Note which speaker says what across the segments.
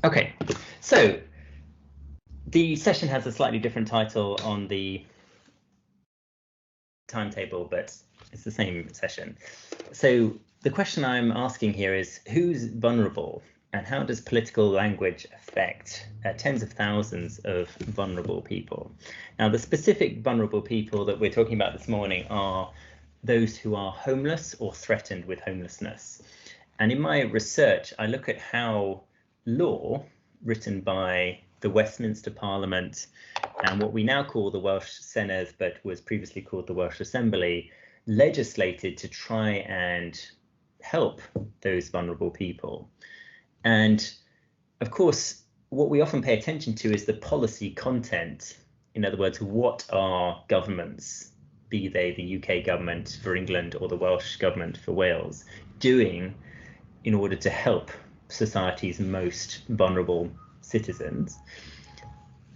Speaker 1: Okay, so the session has a slightly different title on the timetable, but it's the same session. So the question I'm asking here is, who's vulnerable, and how does political language affect tens of thousands of vulnerable people? Now, the specific vulnerable people that we're talking about this morning are those who are homeless or threatened with homelessness. And in my research, I look at how law written by the Westminster Parliament and what we now call the Welsh Senedd, but was previously called the Welsh Assembly, legislated to try and help those vulnerable people. And of course, what we often pay attention to is the policy content. In other words, what are governments, be they the UK government for England or the Welsh government for Wales, doing in order to help society's most vulnerable citizens?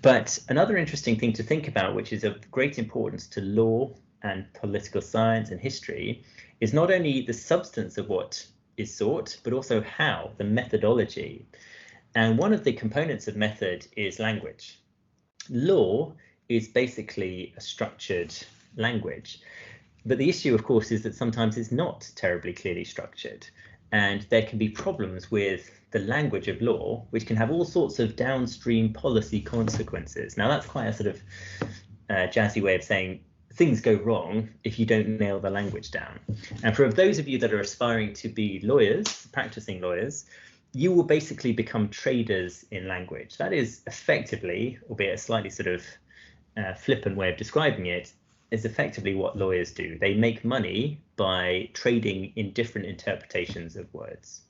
Speaker 1: But another interesting thing to think about, which is of great importance to law and political science and history, is not only the substance of what is sought, but also how, the methodology. And one of the components of method is language. Law is basically a structured language. But the issue, of course, is that sometimes it's not terribly clearly structured. And there can be problems with the language of law, which can have all sorts of downstream policy consequences. Now, that's quite a sort of jazzy way of saying things go wrong if you don't nail the language down. And for those of you that are aspiring to be lawyers, practicing lawyers, you will basically become traders in language. That is effectively, albeit a slightly sort of flippant way of describing it, is effectively what lawyers do. They make money by trading in different interpretations of words.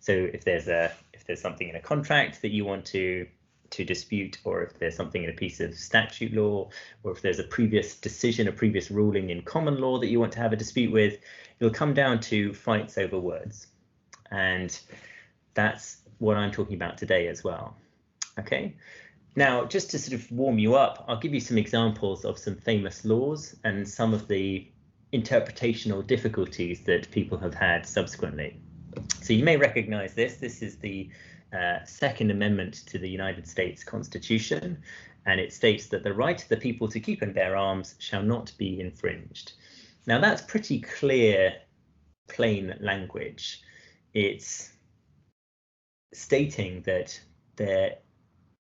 Speaker 1: So if there's something in a contract that you want to dispute, or if there's something in a piece of statute law, or if there's a previous decision, a previous ruling in common law that you want to have a dispute with, it'll come down to fights over words. And that's what I'm talking about today as well. Okay. Now, just to sort of warm you up, I'll give you some examples of some famous laws and some of the interpretational difficulties that people have had subsequently. So you may recognize this. This is the Second Amendment to the United States Constitution, and it states that the right of the people to keep and bear arms shall not be infringed. Now, that's pretty clear, plain language. It's stating that there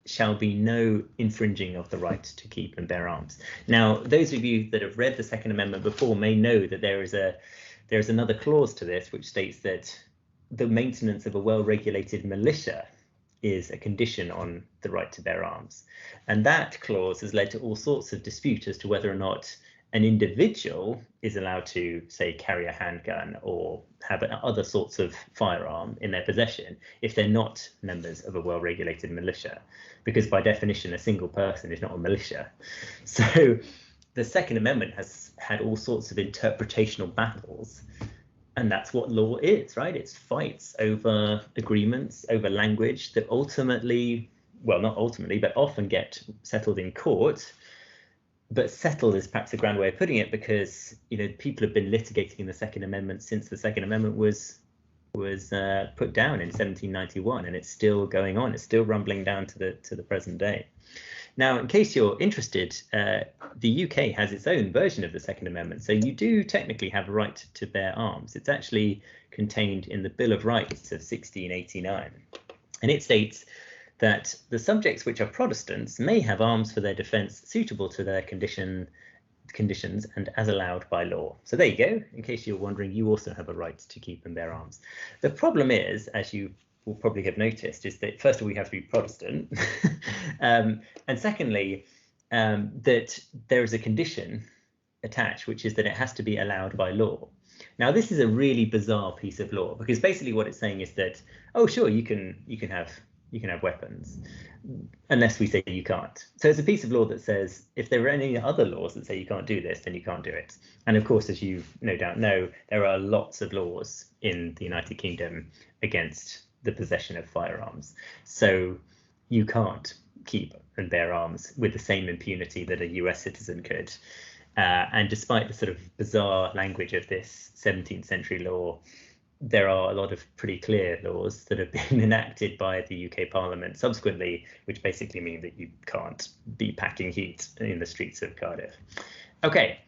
Speaker 1: shall be no infringing of the right to keep and bear arms. Now, those of you that have read the Second Amendment before may know that there is another clause to this which states that the maintenance of a well-regulated militia is a condition on the right to bear arms. And that clause has led to all sorts of dispute as to whether or not an individual is allowed to, say, carry a handgun or have other sorts of firearm in their possession if they're not members of a well-regulated militia, because by definition, a single person is not a militia. So the Second Amendment has had all sorts of interpretational battles, and that's what law is, right? It's fights over agreements, over language that ultimately, well, not ultimately, but often get settled in court. But settled is perhaps a grand way of putting it, because people have been litigating the Second Amendment since the Second Amendment was put down in 1791, and it's still going on. It's still rumbling down to the present day. Now, in case you're interested, the UK has its own version of the Second Amendment, so you do technically have a right to bear arms. It's actually contained in the Bill of Rights of 1689, and it states that the subjects which are Protestants may have arms for their defence suitable to their conditions and as allowed by law. So there you go. In case you're wondering, you also have a right to keep and bear arms. The problem is, as you will probably have noticed, is that first of all, we have to be Protestant. And secondly, that there is a condition attached, which is that it has to be allowed by law. Now, this is a really bizarre piece of law, because basically what it's saying is that, oh, sure, you can have weapons, unless we say you can't. So it's a piece of law that says if there are any other laws that say you can't do this, then you can't do it. And of course, as you no doubt know, there are lots of laws in the United Kingdom against the possession of firearms. So you can't keep and bear arms with the same impunity that a US citizen could. And despite the sort of bizarre language of this 17th century law, there are a lot of pretty clear laws that have been enacted by the UK Parliament subsequently, which basically mean that you can't be packing heat in the streets of Cardiff. Okay,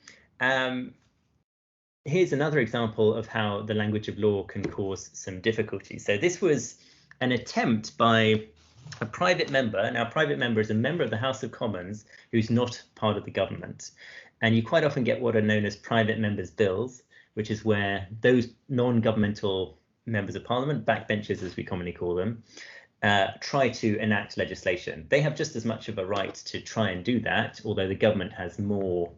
Speaker 1: here's another example of how the language of law can cause some difficulty. So this was an attempt by a private member. Now, a private member is a member of the House of Commons who's not part of the government. And you quite often get what are known as private members' bills, which is where those non-governmental members of parliament, backbenchers as we commonly call them, try to enact legislation. They have just as much of a right to try and do that, although the government has more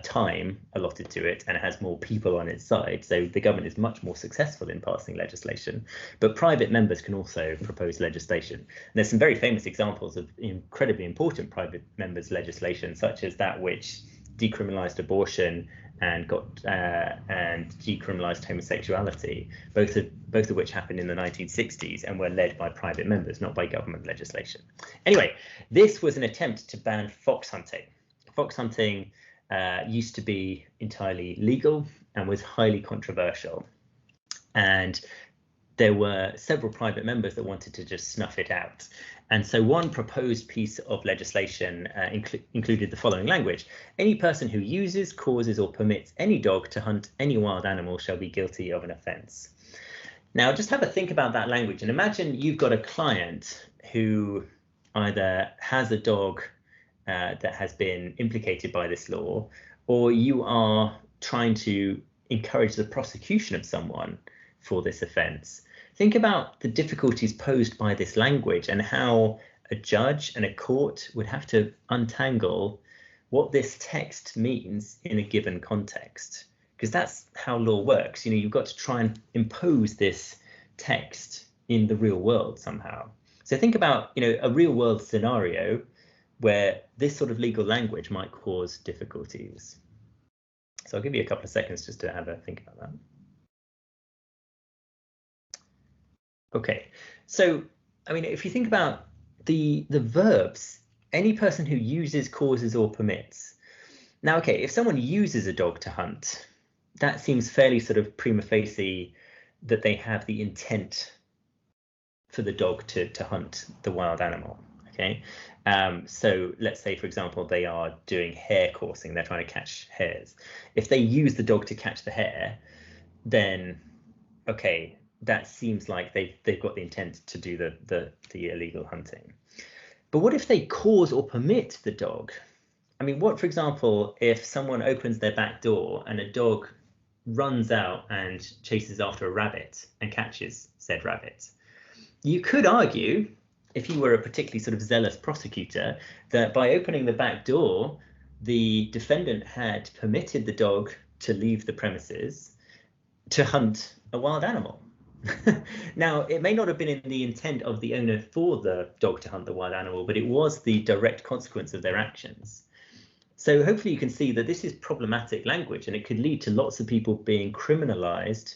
Speaker 1: time allotted to it and it has more people on its side. So the government is much more successful in passing legislation. But private members can also propose legislation. And there's some very famous examples of incredibly important private members' legislation, such as that which decriminalized abortion and decriminalized homosexuality, both of which happened in the 1960s and were led by private members, not by government legislation. Anyway, this was an attempt to ban fox hunting. Fox hunting used to be entirely legal and was highly controversial. And there were several private members that wanted to just snuff it out. And so one proposed piece of legislation included the following language: any person who uses, causes, or permits any dog to hunt any wild animal shall be guilty of an offence. Now, just have a think about that language and imagine you've got a client who either has a dog that has been implicated by this law, or you are trying to encourage the prosecution of someone for this offence. Think about the difficulties posed by this language and how a judge and a court would have to untangle what this text means in a given context, because that's how law works. You know, you've got to try and impose this text in the real world somehow. So think about, you know, a real world scenario where this sort of legal language might cause difficulties. So I'll give you a couple of seconds just to have a think about that. Okay, so I mean, if you think about the verbs, any person who uses, causes, or permits. Now, okay, if someone uses a dog to hunt, that seems fairly sort of prima facie that they have the intent for the dog to hunt the wild animal. Okay, so let's say, for example, they are doing hare coursing, they're trying to catch hares. If they use the dog to catch the hare, then okay, that seems like they've got the intent to do the illegal hunting. But what if they cause or permit the dog? I mean, what, for example, if someone opens their back door and a dog runs out and chases after a rabbit and catches said rabbit? You could argue, if you were a particularly sort of zealous prosecutor, that by opening the back door, the defendant had permitted the dog to leave the premises to hunt a wild animal. Now, it may not have been in the intent of the owner for the dog to hunt the wild animal, but it was the direct consequence of their actions. So hopefully you can see that this is problematic language, and it could lead to lots of people being criminalized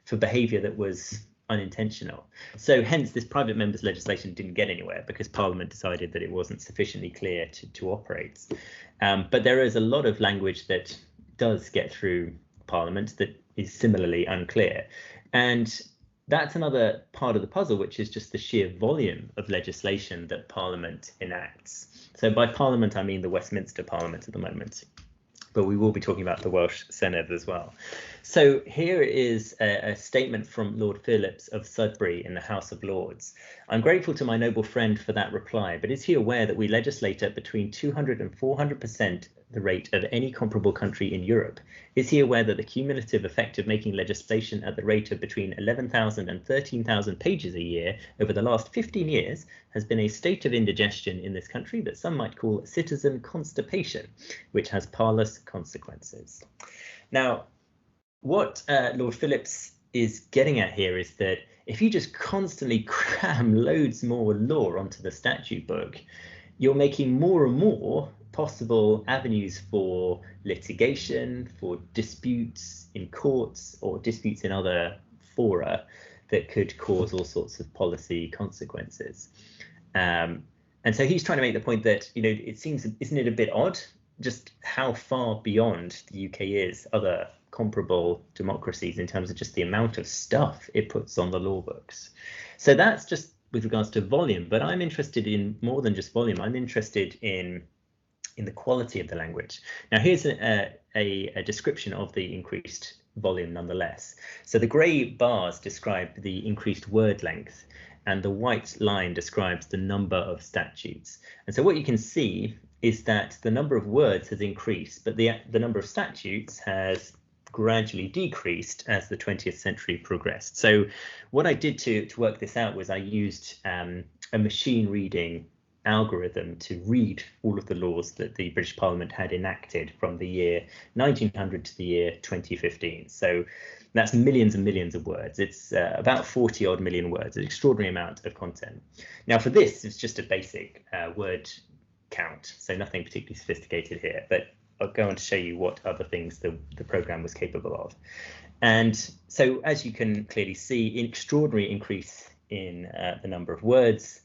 Speaker 1: for behavior that was unintentional. So hence this private members legislation didn't get anywhere, because Parliament decided that it wasn't sufficiently clear to operate. But there is a lot of language that does get through Parliament that is similarly unclear. And that's another part of the puzzle, which is just the sheer volume of legislation that Parliament enacts. So by Parliament, I mean the Westminster Parliament at the moment, but we will be talking about the Welsh Senedd as well. So here is a statement from Lord Phillips of Sudbury in the House of Lords. I'm grateful to my noble friend for that reply, but is he aware that we legislate at between 200 and 400% the rate of any comparable country in Europe? Is he aware that the cumulative effect of making legislation at the rate of between 11,000 and 13,000 pages a year over the last 15 years has been a state of indigestion in this country that some might call citizen constipation, which has parlous consequences? Now, what Lord Phillips is getting at here is that if you just constantly cram loads more law onto the statute book, you're making more and more possible avenues for litigation, for disputes in courts or disputes in other fora that could cause all sorts of policy consequences. And so he's trying to make the point that, you know, it seems, isn't it a bit odd just how far beyond the UK is other comparable democracies in terms of just the amount of stuff it puts on the law books. So that's just with regards to volume, but I'm interested in more than just volume. I'm interested in the quality of the language. Now, here's a description of the increased volume nonetheless. So the grey bars describe the increased word length, and the white line describes the number of statutes. And so what you can see is that the number of words has increased, but the number of statutes has gradually decreased as the 20th century progressed. So what I did to work this out was I used a machine reading algorithm to read all of the laws that the British Parliament had enacted from the year 1900 to the year 2015. So that's millions and millions of words. It's about 40 odd million words, an extraordinary amount of content. Now for this, it's just a basic word count, so nothing particularly sophisticated here, but I'll go on to show you what other things the program was capable of. And so as you can clearly see, an extraordinary increase in the number of words,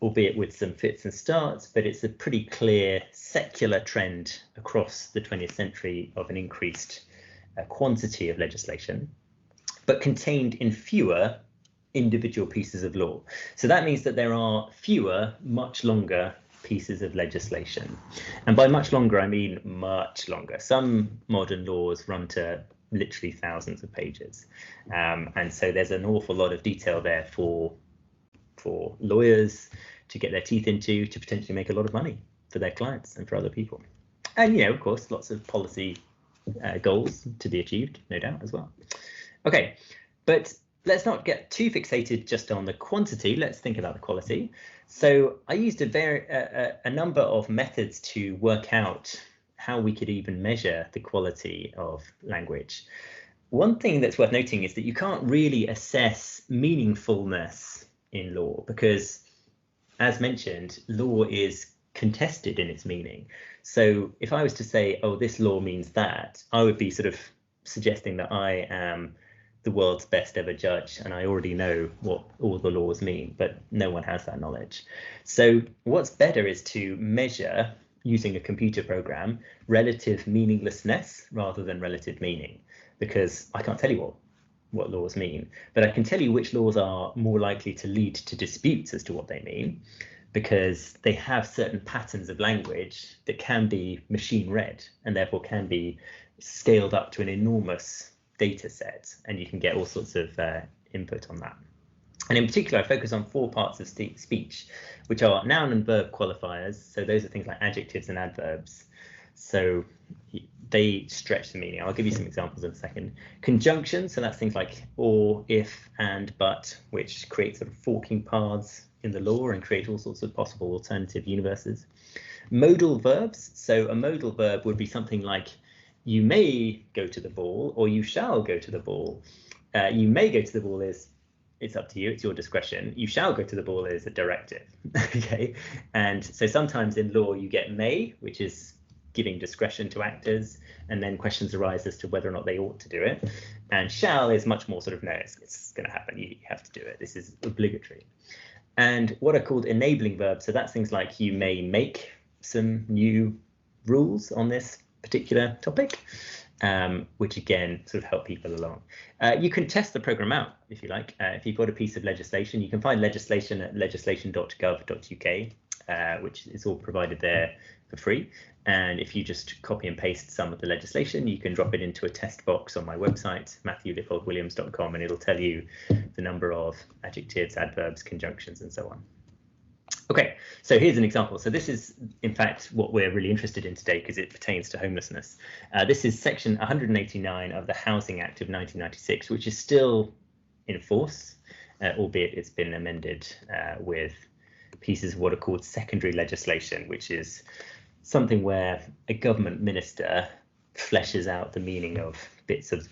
Speaker 1: albeit with some fits and starts, but it's a pretty clear secular trend across the 20th century of an increased quantity of legislation, but contained in fewer individual pieces of law. So that means that there are fewer, much longer pieces of legislation. And by much longer, I mean much longer. Some modern laws run to literally thousands of pages. And so there's an awful lot of detail there for lawyers to get their teeth into, to potentially make a lot of money for their clients and for other people. And, you know, of course, lots of policy goals to be achieved, no doubt, as well. Okay, but let's not get too fixated just on the quantity. Let's think about the quality. So I used a number of methods to work out how we could even measure the quality of language. One thing that's worth noting is that you can't really assess meaningfulness in law because, as mentioned, law is contested in its meaning. So if I was to say, oh, this law means that, I would be sort of suggesting that I am the world's best ever judge and I already know what all the laws mean, but no one has that knowledge. So what's better is to measure, using a computer program, relative meaninglessness rather than relative meaning, because I can't tell you what laws mean, but I can tell you which laws are more likely to lead to disputes as to what they mean, because they have certain patterns of language that can be machine read and therefore can be scaled up to an enormous data set, and you can get all sorts of input on that. And in particular, I focus on 4 parts of speech, which are noun and verb qualifiers. So those are things like adjectives and adverbs. So they stretch the meaning. I'll give you some examples in a second. Conjunctions, so that's things like or, if, and, but, which create sort of forking paths in the law and create all sorts of possible alternative universes. Modal verbs, so a modal verb would be something like you may go to the ball or you shall go to the ball. You may go to the ball is, it's up to you, it's your discretion. You shall go to the ball is a directive. Okay, and so sometimes in law you get may, which is giving discretion to actors, and then questions arise as to whether or not they ought to do it. And shall is much more sort of no, it's going to happen, you have to do it, this is obligatory. And what are called enabling verbs, so that's things like you may make some new rules on this particular topic, which again sort of help people along. You can test the program out if you like. If you've got a piece of legislation, you can find legislation at legislation.gov.uk, which is all provided there for free. And if you just copy and paste some of the legislation, you can drop it into a test box on my website, matthewlippoldwilliams.com, and it'll tell you the number of adjectives, adverbs, conjunctions, and so on. Okay, so here's an example. So this is, in fact, what we're really interested in today because it pertains to homelessness. This is section 189 of the Housing Act of 1996, which is still in force, albeit it's been amended with pieces of what are called secondary legislation, which is something where a government minister fleshes out the meaning of bits of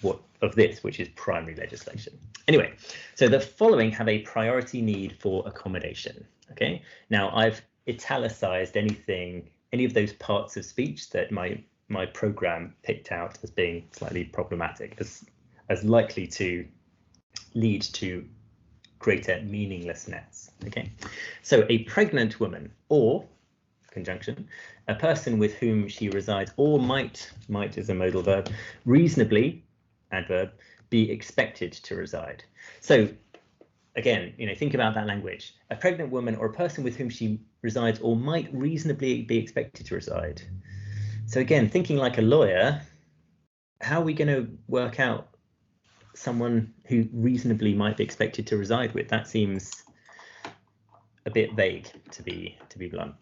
Speaker 1: this, which is primary legislation. Anyway, so the following have a priority need for accommodation. Okay, now I've italicized any of those parts of speech that my program picked out as being slightly problematic, as likely to lead to greater meaninglessness. Okay, so a pregnant woman or conjunction, a person with whom she resides or might is a modal verb, reasonably, adverb, be expected to reside. So again, think about that language. A pregnant woman or a person with whom she resides or might reasonably be expected to reside. So again, thinking like a lawyer, how are we going to work out someone who reasonably might be expected to reside with? That seems a bit vague, to be blunt.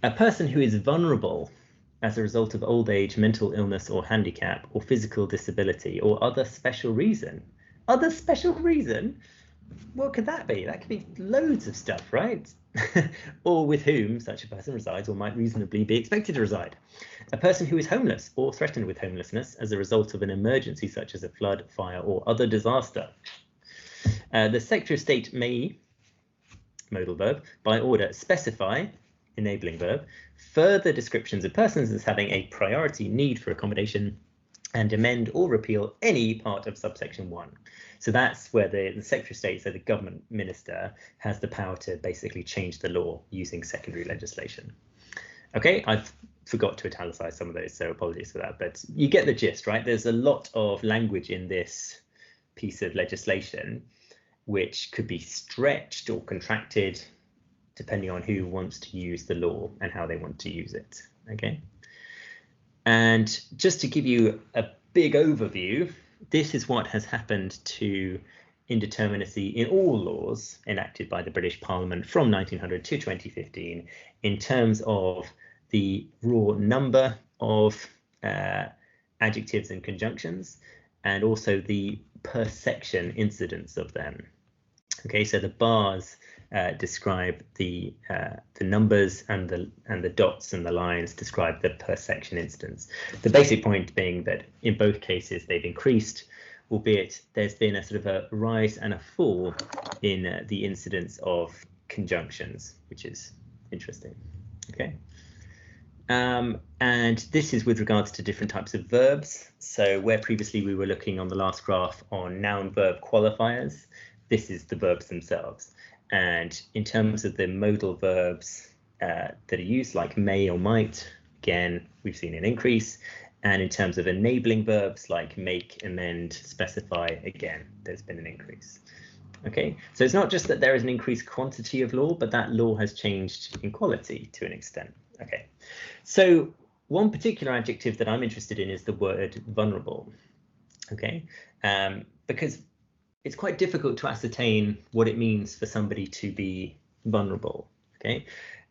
Speaker 1: A person who is vulnerable as a result of old age, mental illness or handicap, or physical disability, or other special reason. Other special reason? What could that be? That could be loads of stuff, right? Or with whom such a person resides or might reasonably be expected to reside. A person who is homeless or threatened with homelessness as a result of an emergency such as a flood, fire, or other disaster. The Secretary of State may, modal verb, by order, specify, enabling verb, further descriptions of persons as having a priority need for accommodation and amend or repeal any part of subsection 1. So that's where the Secretary of State, so the government minister, has the power to basically change the law using secondary legislation. Okay, I've forgot to italicize some of those, so apologies for that, but you get the gist, right? There's a lot of language in this piece of legislation which could be stretched or contracted depending on who wants to use the law and how they want to use it, okay? And just to give you a big overview, this is what has happened to indeterminacy in all laws enacted by the British Parliament from 1900 to 2015 in terms of the raw number of adjectives and conjunctions, and also the per section incidence of them. Okay, so the bars describe the numbers, and the dots and the lines describe the per section instance. The basic point being that in both cases they've increased, albeit there's been a sort of a rise and a fall in the incidence of conjunctions, which is interesting. Okay. And this is with regards to different types of verbs. So where previously we were looking on the last graph on noun verb qualifiers, this is the verbs themselves. And in terms of the modal verbs that are used, like may or might, again, we've seen an increase. And in terms of enabling verbs like make, amend, specify, again, there's been an increase. Okay, so it's not just that there is an increased quantity of law, but that law has changed in quality to an extent. Okay, so one particular adjective that I'm interested in is the word vulnerable. Okay, because it's quite difficult to ascertain what it means for somebody to be vulnerable. Okay,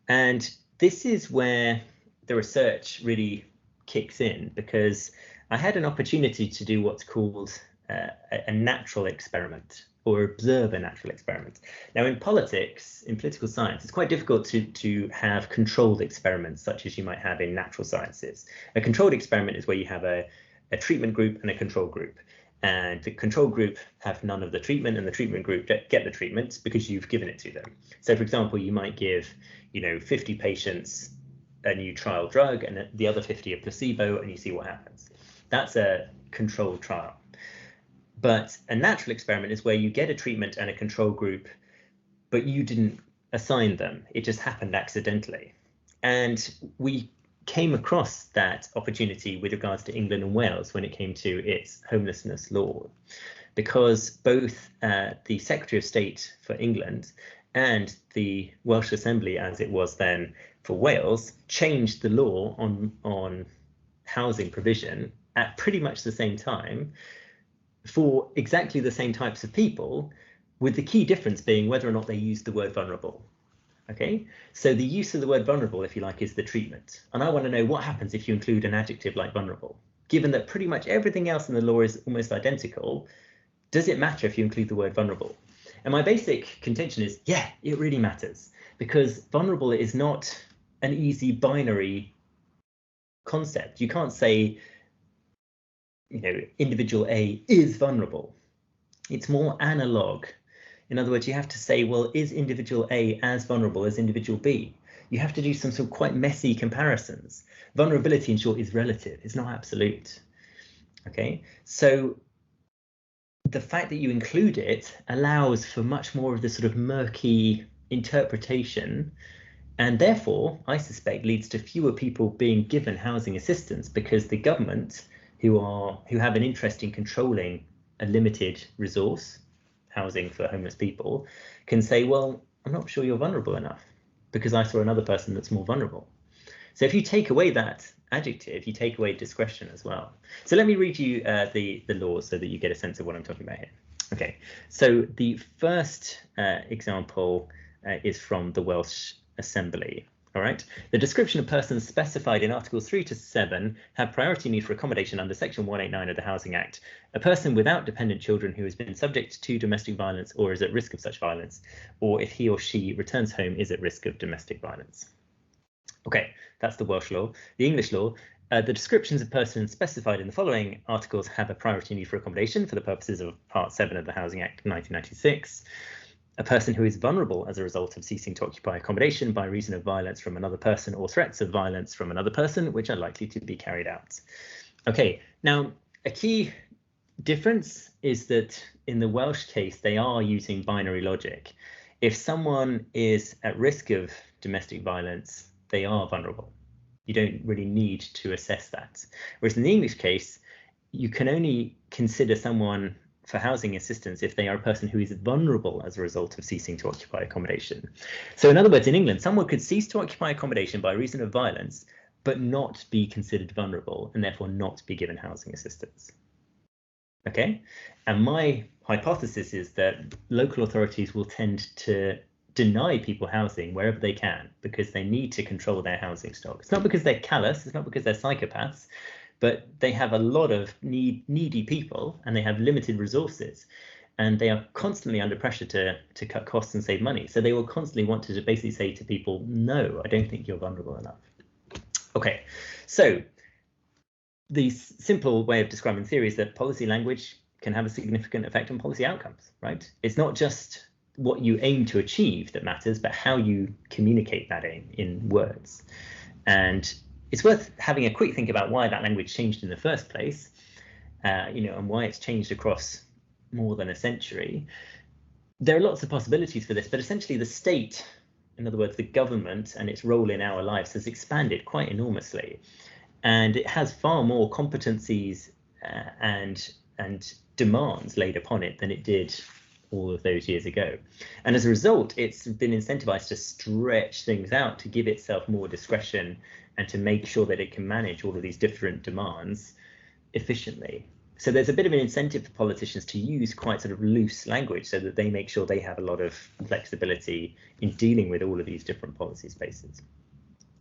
Speaker 1: and this is where the research really kicks in, because I had an opportunity to do what's called a natural experiment, or observe a natural experiment. Now in politics, in political science, it's quite difficult to have controlled experiments such as you might have in natural sciences. A controlled experiment is where you have a treatment group and a control group. And the control group have none of the treatment, and the treatment group get the treatment because you've given it to them. So for example, you might give 50 patients a new trial drug and the other 50 a placebo, and you see what happens. That's a controlled trial. But a natural experiment is where you get a treatment and a control group, but you didn't assign them. It just happened accidentally. And we came across that opportunity with regards to England and Wales when it came to its homelessness law, because both the Secretary of State for England and the Welsh Assembly, as it was then for Wales, changed the law on housing provision at pretty much the same time for exactly the same types of people, with the key difference being whether or not they used the word vulnerable. Okay, so the use of the word vulnerable, if you like, is the treatment. And I want to know what happens if you include an adjective like vulnerable. Given that pretty much everything else in the law is almost identical, does it matter if you include the word vulnerable? And my basic contention is, yeah, it really matters, because vulnerable is not an easy binary concept. You can't say, individual A is vulnerable. It's more analog. In other words, you have to say, well, is individual A as vulnerable as individual B? You have to do some sort of quite messy comparisons. Vulnerability, in short, is relative. It's not absolute. Okay, so the fact that you include it allows for much more of the sort of murky interpretation and therefore, I suspect, leads to fewer people being given housing assistance, because the government, who have an interest in controlling a limited resource, housing for homeless people, can say, well, I'm not sure you're vulnerable enough because I saw another person that's more vulnerable. So if you take away that adjective, you take away discretion as well. So let me read you the laws so that you get a sense of what I'm talking about here. Okay, so the first example is from the Welsh Assembly. All right, the description of persons specified in Articles 3 to 7 have priority need for accommodation under Section 189 of the Housing Act. A person without dependent children who has been subject to domestic violence or is at risk of such violence, or if he or she returns home is at risk of domestic violence. Okay, that's the Welsh law. The English law, the descriptions of persons specified in the following articles have a priority need for accommodation for the purposes of Part 7 of the Housing Act of 1996. A person who is vulnerable as a result of ceasing to occupy accommodation by reason of violence from another person or threats of violence from another person, which are likely to be carried out. Okay, now a key difference is that in the Welsh case, they are using binary logic. If someone is at risk of domestic violence, they are vulnerable. You don't really need to assess that. Whereas in the English case, you can only consider someone for housing assistance if they are a person who is vulnerable as a result of ceasing to occupy accommodation. So in other words, in England, someone could cease to occupy accommodation by reason of violence, but not be considered vulnerable and therefore not be given housing assistance. Okay, and my hypothesis is that local authorities will tend to deny people housing wherever they can because they need to control their housing stock. It's not because they're callous, it's not because they're psychopaths, but they have a lot of needy people and they have limited resources and they are constantly under pressure to cut costs and save money. So they will constantly want to basically say to people, no, I don't think you're vulnerable enough. Okay, so the simple way of describing the theory is that policy language can have a significant effect on policy outcomes, right? It's not just what you aim to achieve that matters, but how you communicate that aim in words. And it's worth having a quick think about why that language changed in the first place, and why it's changed across more than a century. There are lots of possibilities for this, but essentially the state, in other words, the government and its role in our lives has expanded quite enormously. And it has far more competencies and demands laid upon it than it did all of those years ago. And as a result, it's been incentivized to stretch things out, to give itself more discretion and to make sure that it can manage all of these different demands efficiently. So there's a bit of an incentive for politicians to use quite sort of loose language so that they make sure they have a lot of flexibility in dealing with all of these different policy spaces.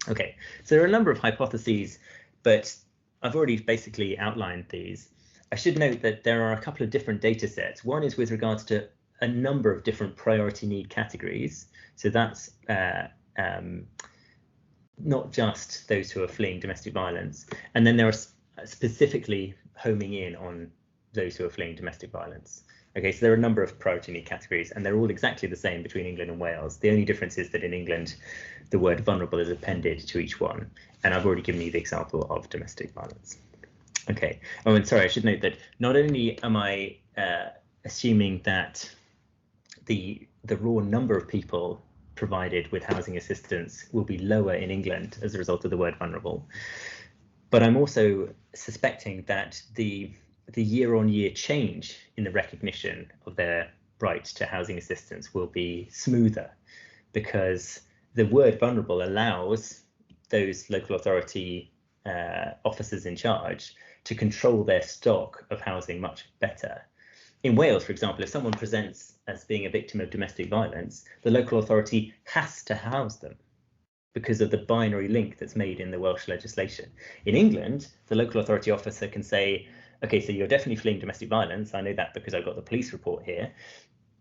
Speaker 1: Okay, so there are a number of hypotheses, but I've already basically outlined these. I should note that there are a couple of different data sets. One is with regards to a number of different priority need categories. So that's not just those who are fleeing domestic violence. And then there are specifically homing in on those who are fleeing domestic violence. Okay, so there are a number of priority need categories, and they're all exactly the same between England and Wales. The only difference is that in England, the word vulnerable is appended to each one. And I've already given you the example of domestic violence. Okay, oh, and sorry, I should note that not only am I assuming that the raw number of people provided with housing assistance will be lower in England as a result of the word vulnerable, but I'm also suspecting that the year-on-year change in the recognition of their right to housing assistance will be smoother, because the word vulnerable allows those local authority officers in charge to control their stock of housing much better. In Wales, for example, if someone presents as being a victim of domestic violence, the local authority has to house them because of the binary link that's made in the Welsh legislation. In England, the local authority officer can say, okay, so you're definitely fleeing domestic violence. I know that because I've got the police report here,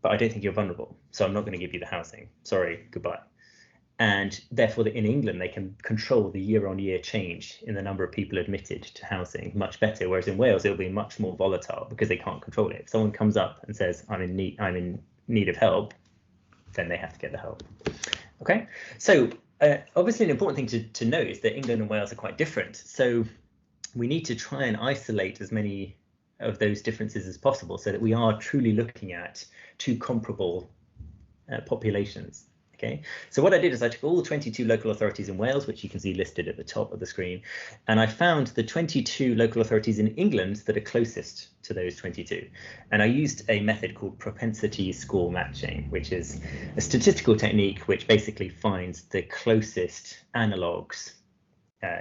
Speaker 1: but I don't think you're vulnerable, so I'm not going to give you the housing. Sorry, goodbye. And therefore, in England, they can control the year-on-year change in the number of people admitted to housing much better. Whereas in Wales, it'll be much more volatile because they can't control it. If someone comes up and says, I'm in need of help, then they have to get the help. Okay, so obviously an important thing to note is that England and Wales are quite different. So we need to try and isolate as many of those differences as possible so that we are truly looking at two comparable populations Okay, so what I did is I took all the 22 local authorities in Wales, which you can see listed at the top of the screen, and I found the 22 local authorities in England that are closest to those 22. And I used a method called propensity score matching, which is a statistical technique which basically finds the closest analogues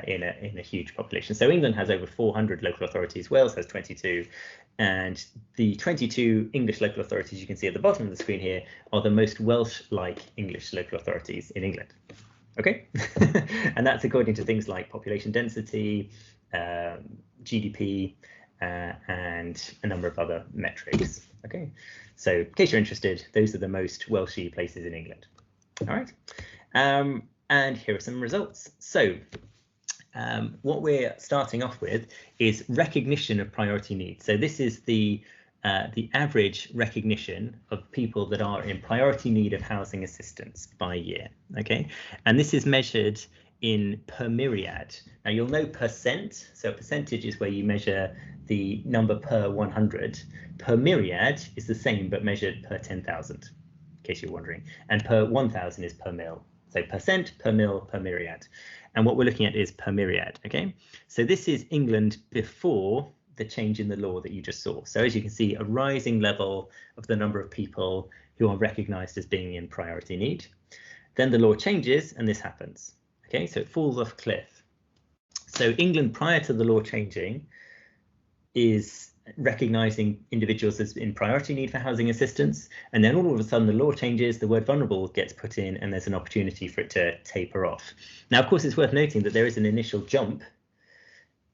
Speaker 1: in a huge population. So England has over 400 local authorities, Wales has 22, and the 22 English local authorities you can see at the bottom of the screen here are the most Welsh-like English local authorities in England. Okay, and that's according to things like population density, GDP, and a number of other metrics. Okay, so in case you're interested, those are the most Welshy places in England. All right, and here are some results. So what we're starting off with is recognition of priority needs. So this is the average recognition of people that are in priority need of housing assistance by year. Okay, and this is measured in per myriad. Now you'll know percent. So percentage is where you measure the number per 100. Per myriad is the same but measured per 10,000, in case you're wondering. And per 1,000 is per mil. So percent, per mil, per myriad. And what we're looking at is per myriad, okay? So this is England before the change in the law that you just saw. So as you can see, a rising level of the number of people who are recognised as being in priority need. Then the law changes and this happens, okay? So it falls off a cliff. So England prior to the law changing is recognising individuals as in priority need for housing assistance, and then all of a sudden the law changes, the word vulnerable gets put in, and there's an opportunity for it to taper off. Now, of course, it's worth noting that there is an initial jump,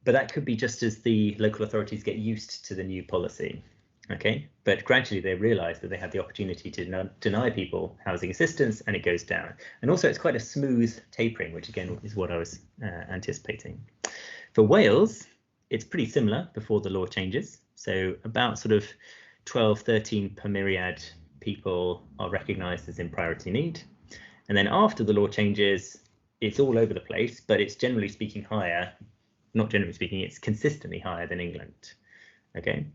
Speaker 1: but that could be just as the local authorities get used to the new policy. Okay, but gradually they realise that they have the opportunity to deny people housing assistance, and it goes down. And also it's quite a smooth tapering, which again is what I was anticipating. For Wales, it's pretty similar before the law changes. So about sort of 12, 13 per myriad people are recognised as in priority need. And then after the law changes, it's all over the place, but it's generally speaking higher. Not generally speaking, it's consistently higher than England. Okay.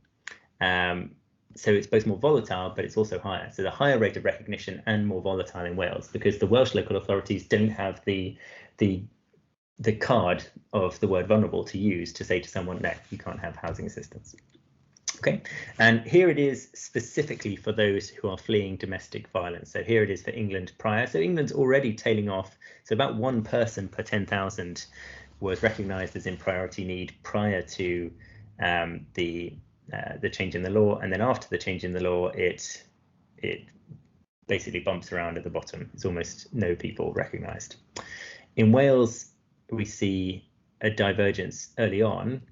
Speaker 1: So it's both more volatile, but it's also higher. So the higher rate of recognition and more volatile in Wales, because the Welsh local authorities don't have the card of the word vulnerable to use to say to someone, no, you can't have housing assistance. Okay, and here it is specifically for those who are fleeing domestic violence. So here it is for England prior. So England's already tailing off. So about one person per 10,000 was recognised as in priority need prior to the change in the law, and then after the change in the law, it basically bumps around at the bottom. It's almost no people recognised. In Wales, we see a divergence early on,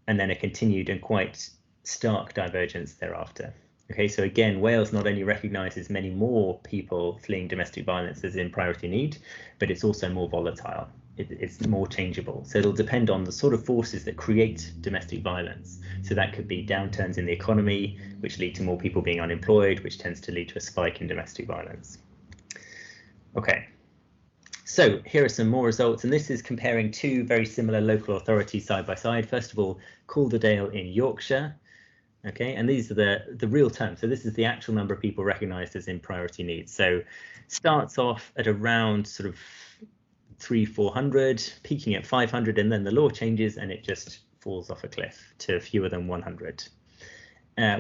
Speaker 1: and then a continued and quite stark divergence thereafter. Okay, so again, Wales not only recognises many more people fleeing domestic violence as in priority need, but it's also more volatile. It's more changeable. So it'll depend on the sort of forces that create domestic violence. So that could be downturns in the economy, which lead to more people being unemployed, which tends to lead to a spike in domestic violence. Okay. So here are some more results, and this is comparing two very similar local authorities side by side. First of all, Calderdale in Yorkshire. Okay, and these are the real terms. So this is the actual number of people recognised as in priority needs. So starts off at around sort of 300-400, peaking at 500, and then the law changes and it just falls off a cliff to fewer than 100.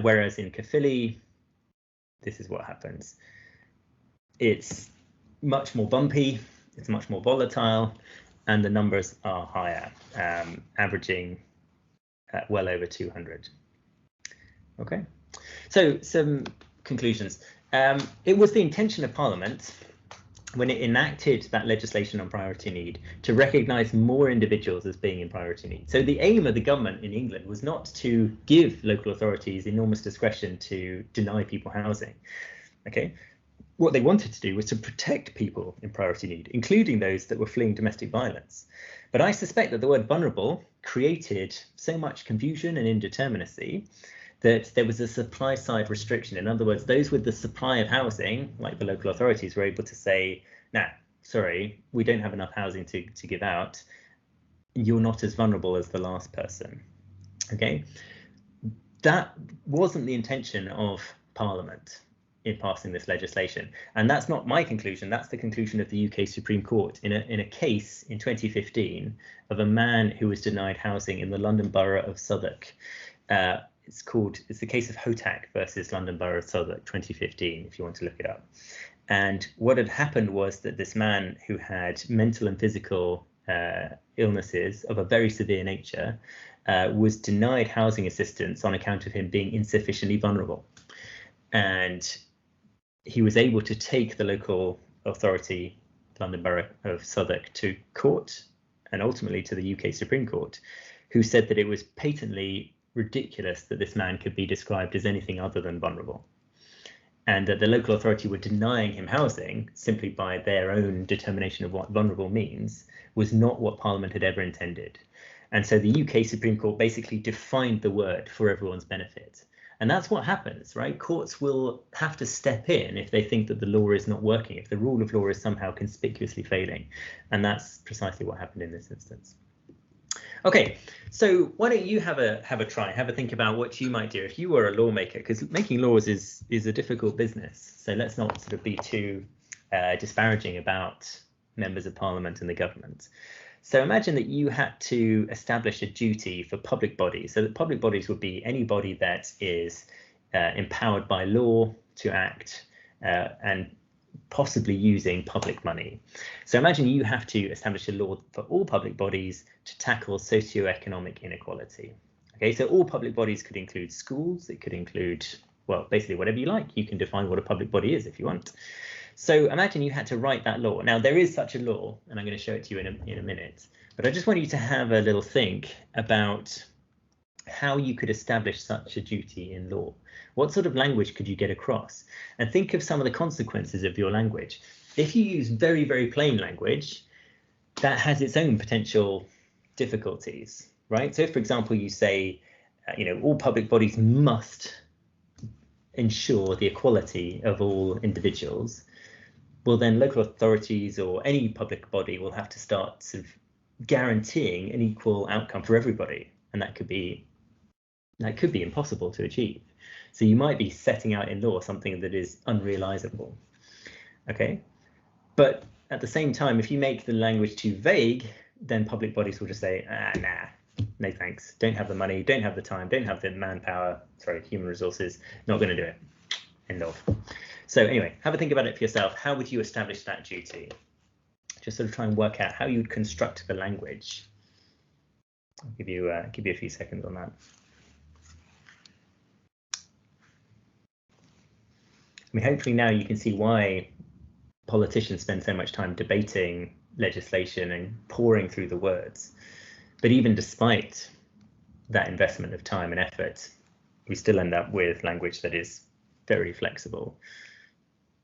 Speaker 1: Whereas in Caerphilly, this is what happens. It's much more bumpy, it's much more volatile, and the numbers are higher, averaging well over 200. Okay, so some conclusions. It was the intention of Parliament, when it enacted that legislation on priority need, to recognise more individuals as being in priority need. So the aim of the government in England was not to give local authorities enormous discretion to deny people housing. Okay, what they wanted to do was to protect people in priority need, including those that were fleeing domestic violence. But I suspect that the word vulnerable created so much confusion and indeterminacy that there was a supply side restriction. In other words, those with the supply of housing, like the local authorities, were able to say, nah, sorry, we don't have enough housing to give out. You're not as vulnerable as the last person. Okay, that wasn't the intention of Parliament. in passing this legislation. And that's not my conclusion, that's the conclusion of the UK Supreme Court in a case in 2015 of a man who was denied housing in the London Borough of Southwark. It's the case of Hotak versus London Borough of Southwark 2015, if you want to look it up. And what had happened was that this man who had mental and physical illnesses of a very severe nature was denied housing assistance on account of him being insufficiently vulnerable. And he was able to take the local authority, London Borough of Southwark, to court and ultimately to the UK Supreme Court, who said that it was patently ridiculous that this man could be described as anything other than vulnerable, and that the local authority were denying him housing simply by their own determination of what vulnerable means was not what Parliament had ever intended. And so the UK Supreme Court basically defined the word for everyone's benefit. And that's what happens, right? Courts will have to step in if they think that the law is not working, if the rule of law is somehow conspicuously failing. And that's precisely what happened in this instance. Okay, so why don't you have a try, have a think about what you might do if you were a lawmaker, because making laws is a difficult business. So let's not sort of be too disparaging about members of Parliament and the government. So imagine that you had to establish a duty for public bodies. So that public bodies would be any body that is empowered by law to act and possibly using public money. So imagine you have to establish a law for all public bodies to tackle socioeconomic inequality. Okay, so all public bodies could include schools, it could include, well, basically whatever you like. You can define what a public body is if you want. So imagine you had to write that law. Now, there is such a law, and I'm going to show it to you in a minute, but I just want you to have a little think about how you could establish such a duty in law. What sort of language could you get across? And think of some of the consequences of your language. If you use very, very plain language, that has its own potential difficulties, right? So if, for example, you say, all public bodies must ensure the equality of all individuals, well, then local authorities or any public body will have to start sort of guaranteeing an equal outcome for everybody. And that could be impossible to achieve. So you might be setting out in law something that is unrealizable. Okay, but at the same time, if you make the language too vague, then public bodies will just say, nah, no thanks, don't have the money, don't have the time, don't have the manpower, human resources, not going to do it. End of. So anyway, have a think about it for yourself. How would you establish that duty? Just sort of try and work out how you'd construct the language. I'll give you a few seconds on that. I mean, hopefully now you can see why politicians spend so much time debating legislation and poring through the words. But even despite that investment of time and effort, we still end up with language that is very flexible.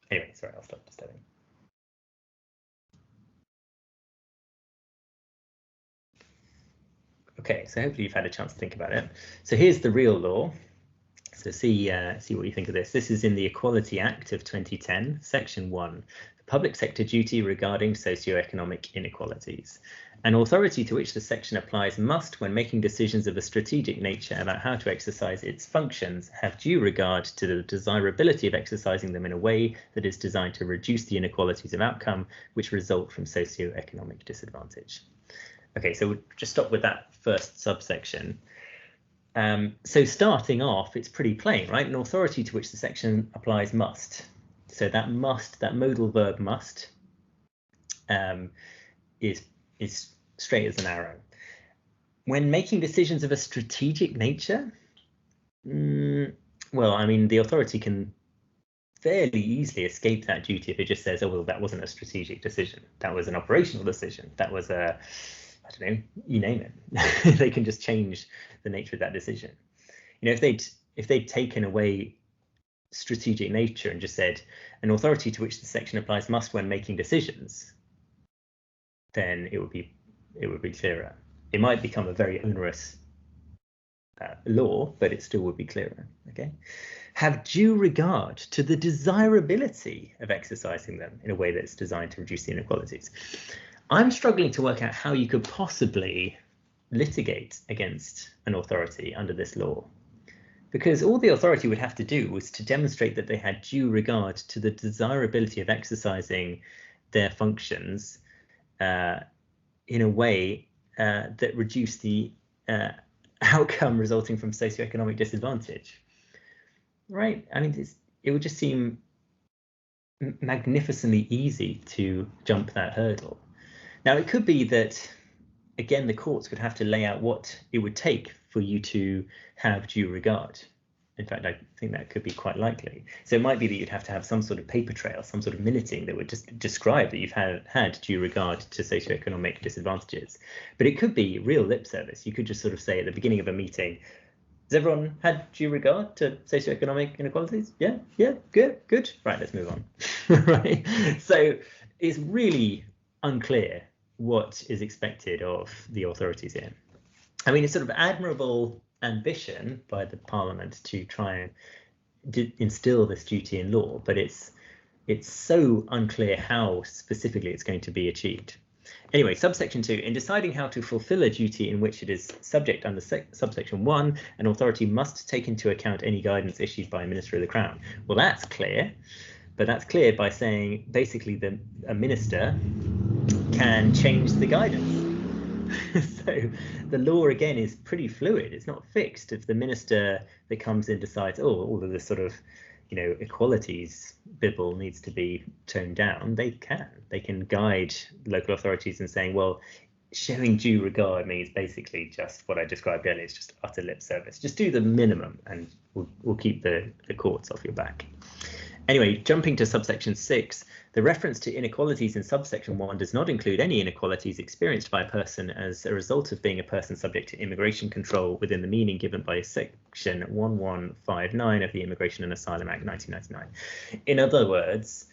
Speaker 1: Anyway, sorry, I'll stop disturbing. Okay, so hopefully you've had a chance to think about it. So here's the real law. So see what you think of this. This is in the Equality Act of 2010, Section 1, the public sector duty regarding socioeconomic inequalities. An authority to which the section applies must, when making decisions of a strategic nature about how to exercise its functions, have due regard to the desirability of exercising them in a way that is designed to reduce the inequalities of outcome which result from socioeconomic disadvantage. Okay, so we'll just stop with that first subsection. So starting off, it's pretty plain, right? An authority to which the section applies must. So that must, that modal verb must, is straight as an arrow. When making decisions of a strategic nature, well, I mean, the authority can fairly easily escape that duty if it just says, oh, well, that wasn't a strategic decision. That was an operational decision. That was a, I don't know, you name it. They can just change the nature of that decision. If they'd taken away strategic nature and just said an authority to which the section applies must when making decisions, then it would be clearer. It might become a very onerous law, but it still would be clearer. Okay, have due regard to the desirability of exercising them in a way that's designed to reduce the inequalities. I'm struggling to work out how you could possibly litigate against an authority under this law. because all the authority would have to do was to demonstrate that they had due regard to the desirability of exercising their functions in a way that reduced the outcome resulting from socioeconomic disadvantage. Right? I mean, it would just seem magnificently easy to jump that hurdle. Now, it could be that, again, the courts would have to lay out what it would take for you to have due regard. In fact, I think that could be quite likely. So it might be that you'd have to have some sort of paper trail, some sort of minuting that would just describe that you've had due regard to socioeconomic disadvantages. But it could be real lip service. You could just sort of say at the beginning of a meeting, has everyone had due regard to socioeconomic inequalities? Yeah, good. Right, let's move on. Right. So it's really unclear what is expected of the authorities here. I mean, it's sort of admirable ambition by the Parliament to try and instill this duty in law, but it's so unclear how specifically it's going to be achieved. Anyway, subsection 2, in deciding how to fulfill a duty in which it is subject under subsection 1, an authority must take into account any guidance issued by a Minister of the Crown. Well, that's clear, but that's clear by saying basically that a minister can change the guidance. So the law, again, is pretty fluid. It's not fixed. If the minister that comes in decides, oh, all of this sort of, equalities bibble needs to be toned down, they can guide local authorities in saying, well, showing due regard means basically just what I described earlier. It's just utter lip service. Just do the minimum and we'll keep the courts off your back. Anyway, jumping to subsection 6, the reference to inequalities in subsection 1 does not include any inequalities experienced by a person as a result of being a person subject to immigration control within the meaning given by section 1159 of the Immigration and Asylum Act 1999. In other words,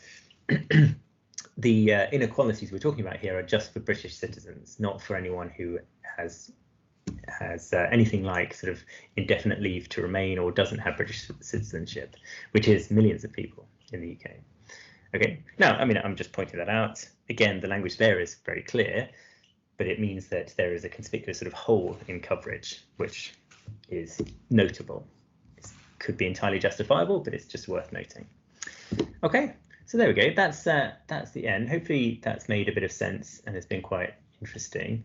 Speaker 1: the inequalities we're talking about here are just for British citizens, not for anyone who has anything like sort of indefinite leave to remain or doesn't have British citizenship, which is millions of people in the UK. Okay, now, I mean, I'm just pointing that out. Again, the language there is very clear, but it means that there is a conspicuous sort of hole in coverage, which is notable. It could be entirely justifiable, but it's just worth noting. Okay, so there we go. That's the end. Hopefully that's made a bit of sense and it's been quite interesting.